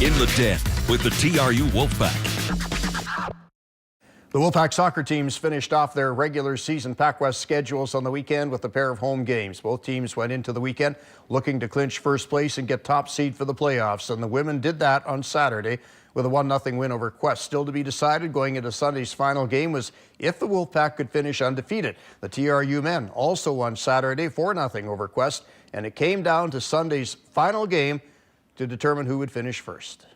In the Den with the TRU Wolfpack. The Wolfpack soccer teams finished off their regular season PacWest schedules on the weekend with a pair of home games. Both teams went into the weekend looking to clinch first place and get top seed for the playoffs, and the women did that on Saturday with a 1-0 win over Quest. Still to be decided going into Sunday's final game was if the Wolfpack could finish undefeated. The TRU men also won Saturday 4-0 over Quest, and it came down to Sunday's final game to determine who would finish first.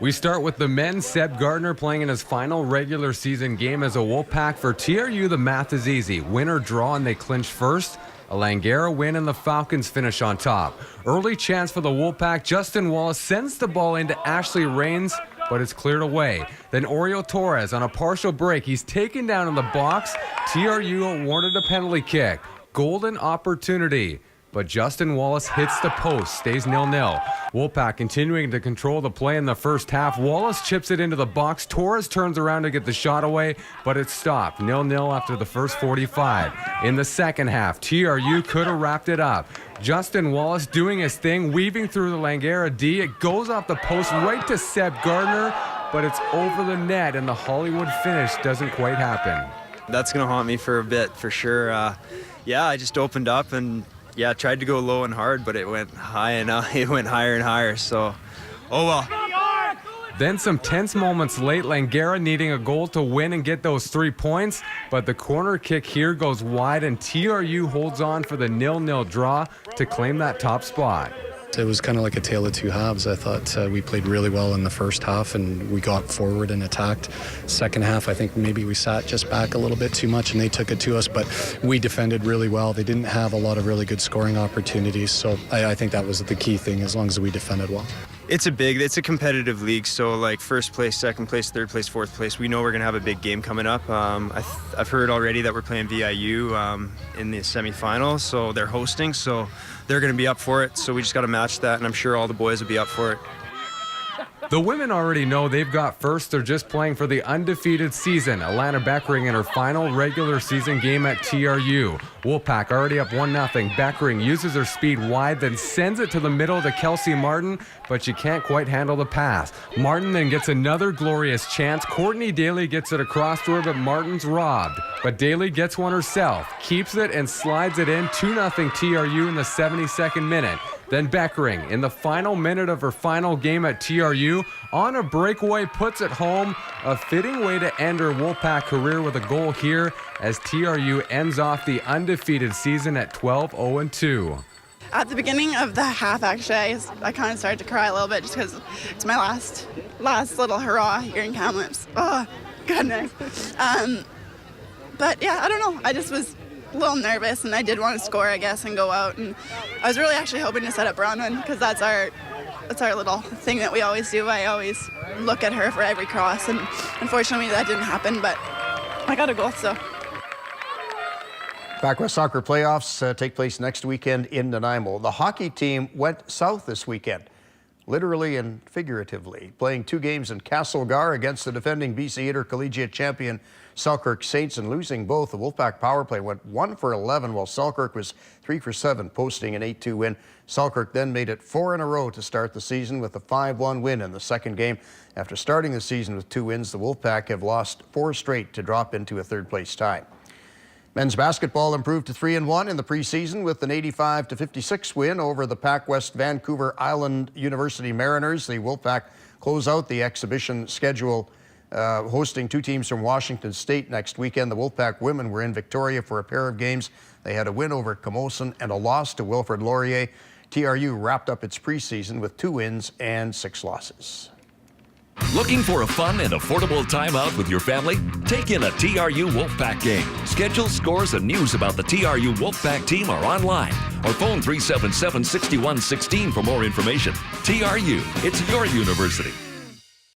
We start with the men. Seb Gardner playing in his final regular season game as a Wolfpack. For TRU, the math is easy. Win or draw and they clinch first. A Langara win and the Falcons finish on top. Early chance for the Wolfpack. Justin Wallace sends the ball into Ashley Rains, but it's cleared away. Then Oriol Torres on a partial break. He's taken down in the box. TRU awarded a penalty kick. Golden opportunity. But Justin Wallace hits the post, stays 0-0. Wolfpack continuing to control the play in the first half. Wallace chips it into the box. Torres turns around to get the shot away, but it's stopped. 0-0 after the first 45. In the second half, TRU could have wrapped it up. Justin Wallace doing his thing, weaving through the Langara D. It goes off the post right to Seb Gardner, but it's over the net, and the Hollywood finish doesn't quite happen. That's going to haunt me for a bit, for sure. Yeah, I just opened up and tried to go low and hard, but it went high and it went higher and higher, so oh well. Then some tense moments late. Langara needing a goal to win and get those 3 points, but the corner kick here goes wide and TRU holds on for the 0-0 draw to claim that top spot. It was kind of like a tale of two halves. I thought we played really well in the first half and we got forward and attacked. Second half, I think maybe we sat just back a little bit too much and they took it to us, but we defended really well. They didn't have a lot of really good scoring opportunities, so I think that was the key thing, as long as we defended well. It's a competitive league, so like first place, second place, third place, fourth place, we know we're going to have a big game coming up. I've heard already that we're playing VIU in the semifinals, so they're hosting, so they're going to be up for it, so we just got to match that, and I'm sure all the boys will be up for it. The women already know they've got first. They're just playing for the undefeated season. Alana Beckering in her final regular season game at TRU. Wolfpack already up 1-0. Beckering uses her speed wide, then sends it to the middle to Kelsey Martin, but she can't quite handle the pass. Martin then gets another glorious chance. Courtney Daly gets it across to her, but Martin's robbed. But Daly gets one herself, keeps it and slides it in. 2-0 TRU in the 72nd minute. Then Beckering, in the final minute of her final game at TRU, on a breakaway, puts it home. A fitting way to end her Wolfpack career with a goal here as TRU ends off the undefeated season at 12-0-2. At the beginning of the half, actually, I kind of started to cry a little bit just because it's my last little hurrah here in Kamloops. Oh, goodness. But yeah, I don't know. I just was a little nervous, and I did want to score, I guess, and go out. And I was really actually hoping to set up Bronwyn because that's our little thing that we always do. I always look at her for every cross, and unfortunately that didn't happen, but I got a goal, so. PacWest soccer playoffs take place next weekend in Nanaimo. The hockey team went south this weekend, literally and figuratively, playing 2 games in Castlegar against the defending BC Intercollegiate champion Selkirk Saints and losing both. The Wolfpack power play went 1 for 11 while Selkirk was 3 for 7, posting an 8-2 win. Selkirk then made it 4 in a row to start the season with a 5-1 win in the second game. After starting the season with 2 wins, the Wolfpack have lost 4 straight to drop into a third-place tie. Men's basketball improved to 3-1 in the preseason with an 85-56 win over the PacWest Vancouver Island University Mariners. The Wolfpack close out the exhibition schedule, hosting 2 teams from Washington State next weekend. The Wolfpack women were in Victoria for a pair of games. They had a win over Camosun and a loss to Wilfrid Laurier. TRU wrapped up its preseason with 2 wins and 6 losses. Looking for a fun and affordable time out with your family? Take in a TRU Wolfpack game. Schedule, scores, and news about the TRU Wolfpack team are online or phone 377-6116 for more information. TRU, it's your university.